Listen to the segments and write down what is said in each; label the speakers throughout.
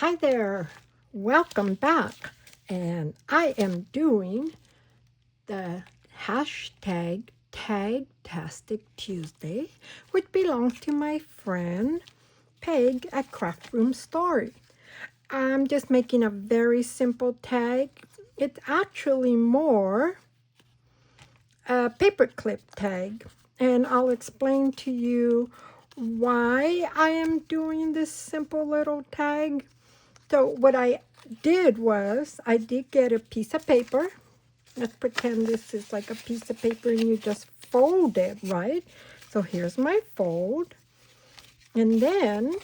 Speaker 1: Hi there, welcome back. And I am doing the hashtag Tagtastic Tuesday, which belongs to my friend Peg at Craft Room Story. I'm just making a very simple tag. It's actually more a paperclip tag, and I'll explain to you why I am doing this simple little tag. So what I did was I did get a piece of paper. Let's pretend this is like a piece of paper and you just fold it, right? So here's my fold. And then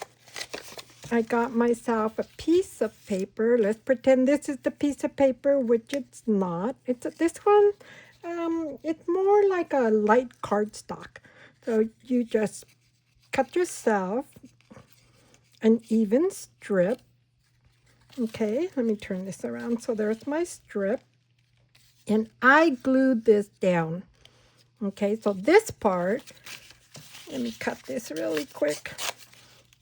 Speaker 1: I got myself a piece of paper. Let's pretend this is the piece of paper, which it's not. This one, it's more like a light cardstock. So you just cut yourself an even strip. Okay, let me turn this around. So there's my strip. And I glued this down. Okay, so this part, let me cut this really quick.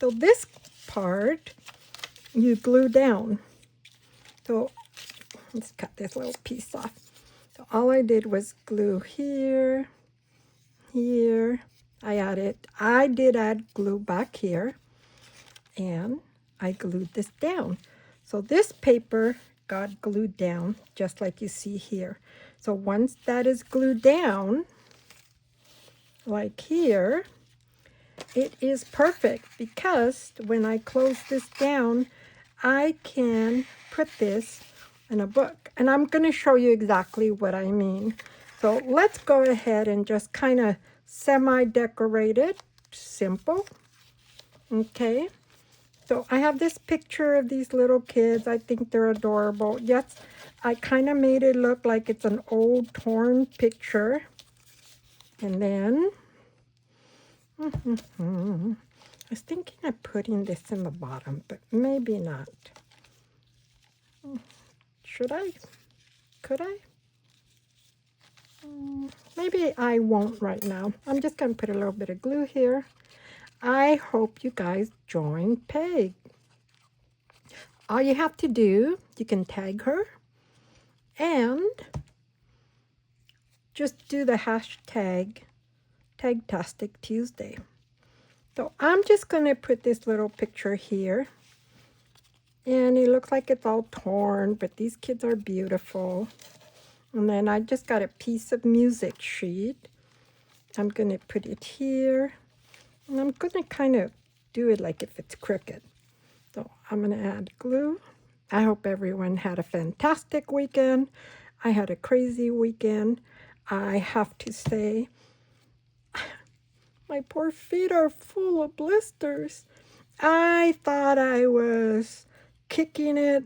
Speaker 1: So this part, you glue down. So let's cut this little piece off. So all I did was glue here, here. I did add glue back here, and I glued this down. So this paper got glued down just like you see here. So once that is glued down, like here, it is perfect because when I close this down, I can put this in a book. And I'm going to show you exactly what I mean. So let's go ahead and just kind of semi-decorate it. Simple. Okay. So I have this picture of these little kids. I think they're adorable. Yes, I kind of made it look like it's an old torn picture. And then I was thinking of putting this in the bottom, but maybe not. Should I? Could I? Maybe I won't right now. I'm just going to put a little bit of glue here. I hope you guys join Peg. All you have to do, you can tag her and just do the hashtag Tagtastic Tuesday. So I'm just going to put this little picture here. And it looks like it's all torn, but these kids are beautiful. And then I just got a piece of music sheet. I'm going to put it here. And I'm going to kind of do it like if it's crooked. So I'm going to add glue. I hope everyone had a fantastic weekend. I had a crazy weekend. I have to say, my poor feet are full of blisters. I thought I was kicking it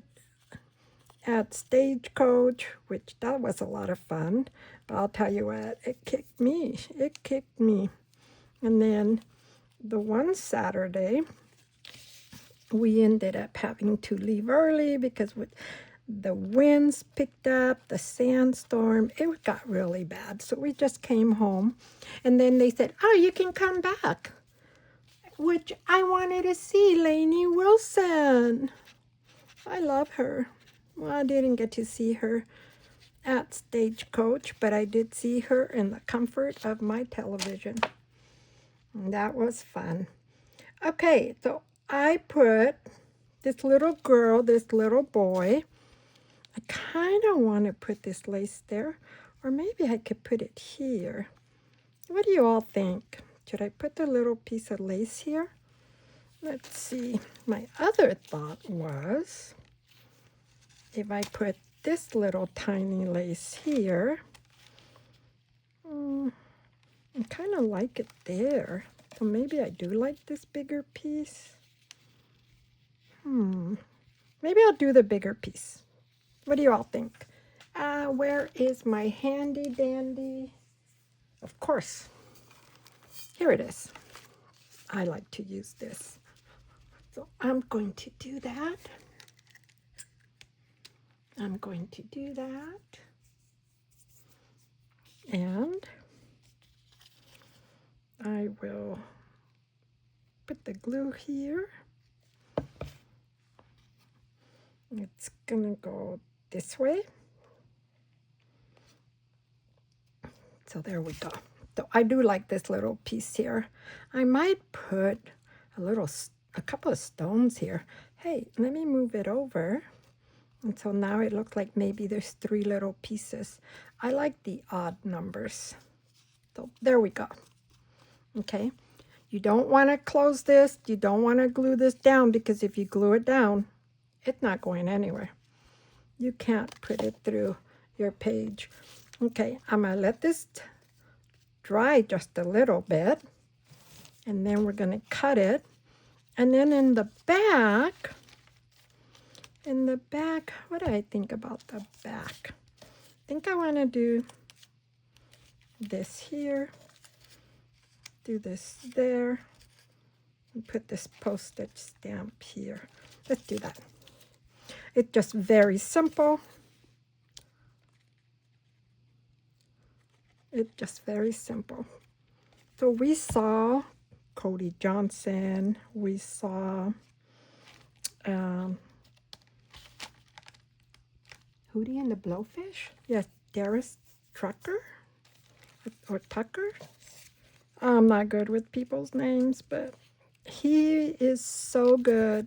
Speaker 1: at Stagecoach, which that was a lot of fun. But I'll tell you what, it kicked me. It kicked me. And then the one Saturday, we ended up having to leave early because with the winds picked up, the sandstorm, it got really bad. So we just came home. And then they said, oh, you can come back, which I wanted to see Lainey Wilson. I love her. Well, I didn't get to see her at Stagecoach, but I did see her in the comfort of my television. And that was fun. Okay, so I put this little girl, this little boy. I kind of want to put this lace there, or maybe I could put it here. What do you all think? Should I put the little piece of lace here? Let's see. My other thought was if I put this little tiny lace here, I kind of like it there. So maybe I do like this bigger piece. Maybe I'll do the bigger piece. What do you all think? Where is my handy dandy? Of course, here it is. I like to use this. So I'm going to do that. I'm going to do that. And I will put the glue here. It's gonna go this way. So there we go. So I do like this little piece here. I might put a couple of stones here. Hey, let me move it over. And so now it looks like maybe there's 3 little pieces. I like the odd numbers. So there we go. Okay. You don't want to close this. You don't want to glue this down, because if you glue it down, it's not going anywhere. You can't put it through your page. Okay, I'm going to let this dry just a little bit, and then we're going to cut it. And then in the back, what do I think about the back? I think I want to do this here, do this there, and put this postage stamp here. Let's do that. It's just very simple. It's just very simple. So we saw Cody Johnson. We saw Hootie and the Blowfish. Yes, Darius Trucker or Tucker. I'm not good with people's names, but he is so good.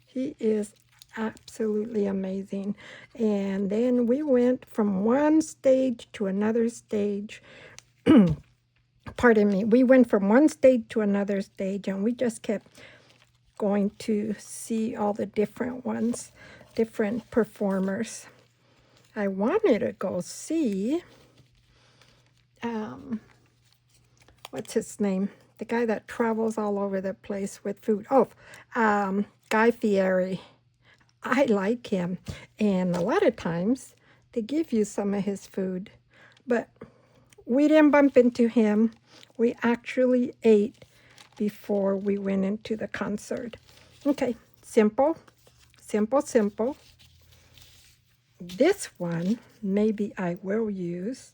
Speaker 1: He is absolutely amazing. And then we went from one stage to another stage. Pardon me. We went from one stage to another stage, and we just kept going to see all the different ones, different performers. I wanted to go see, what's his name? The guy that travels all over the place with food. Oh, Guy Fieri. I like him. And a lot of times they give you some of his food. But we didn't bump into him. We actually ate before we went into the concert. Okay, simple, simple, simple. This one, maybe I will use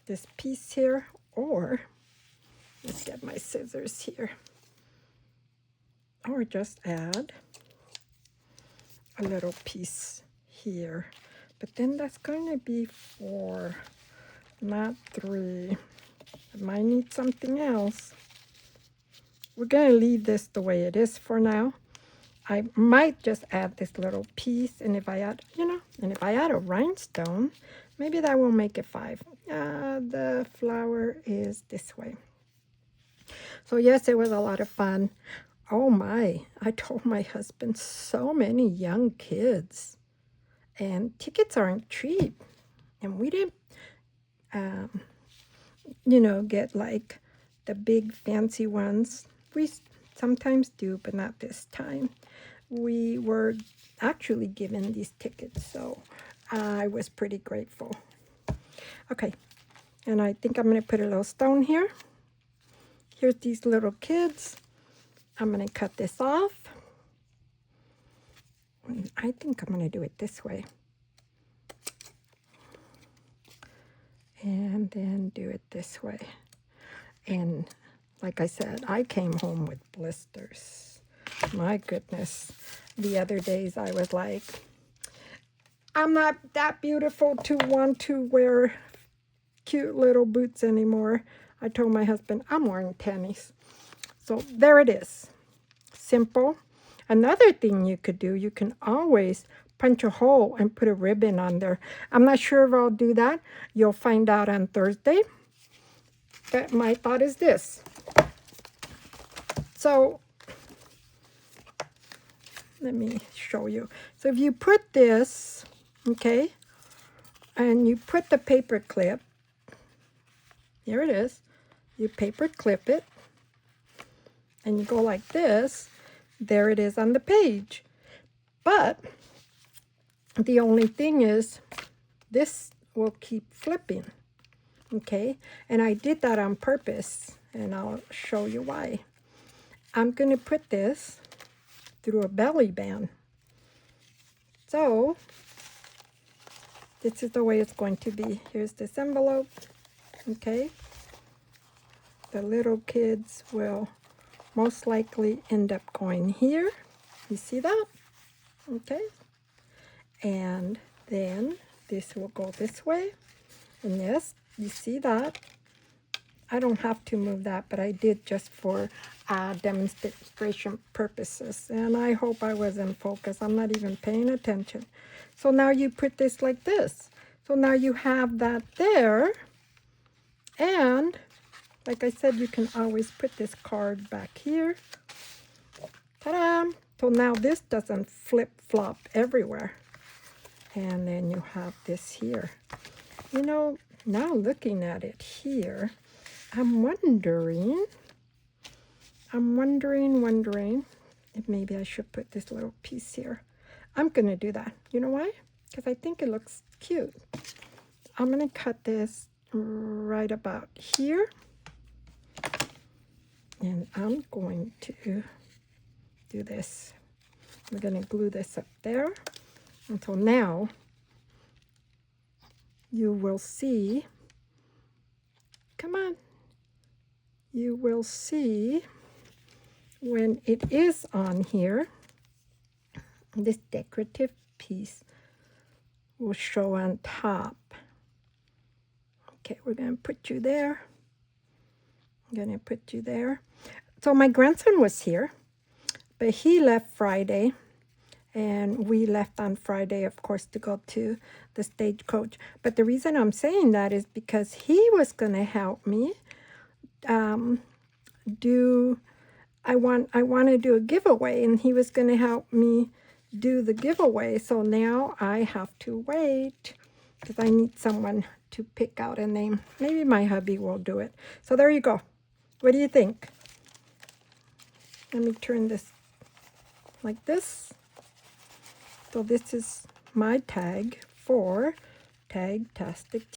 Speaker 1: this piece here, or let's get my scissors here. Or just add a little piece here. But then that's going to be 4, not 3. I might need something else. We're going to leave this the way it is for now. I might just add this little piece, and if I add, and if I add a rhinestone, maybe that will make it 5. The flower is this way. So yes, it was a lot of fun. Oh my, I told my husband, so many young kids, and tickets aren't cheap. And we didn't, get like the big fancy ones. We sometimes do, but not this time. We were actually given these tickets, so I was pretty grateful. Okay, and I think I'm going to put a little stone here. Here's these little kids. I'm going to cut this off. And I think I'm going to do it this way. And then do it this way. And like I said, I came home with blisters. My goodness. The other days I was like, I'm not that beautiful to want to wear cute little boots anymore. I told my husband, I'm wearing tennies. So there it is. Simple. Another thing you could do, you can always punch a hole and put a ribbon on there. I'm not sure if I'll do that. You'll find out on Thursday. But my thought is this. So let me show you. So if you put this, okay, and you put the paper clip, here it is. You paper clip it, and you go like this. There it is on the page. But the only thing is, this will keep flipping, okay? And I did that on purpose, and I'll show you why. I'm going to put this through a belly band. So this is the way it's going to be. Here's this envelope, okay? The little kids will most likely end up going here. You see that? Okay, and then this will go this way, and yes, you see that. I don't have to move that, but I did just for demonstration purposes, and I hope I was in focus. I'm not even paying attention. So now you put this like this. So now you have that there, and like I said, you can always put this card back here. Ta-da! So now this doesn't flip-flop everywhere. And then you have this here. You know, now looking at it here, I'm wondering if maybe I should put this little piece here. I'm going to do that. You know why? Because I think it looks cute. I'm going to cut this right about here. And I'm going to do this. We're going to glue this up there. Until now, you will see, come on, you will see when it is on here, this decorative piece will show on top. Okay, we're going to put you there. I'm going to put you there. So my grandson was here, but he left Friday, and we left on Friday, of course, to go to the stagecoach. But the reason I'm saying that is because he was going to help me I want to do a giveaway, and he was going to help me do the giveaway. So now I have to wait because I need someone to pick out a name. Maybe my hubby will do it. So there you go. What do you think? Let me turn this like this. So this is my tag for Tag-tastic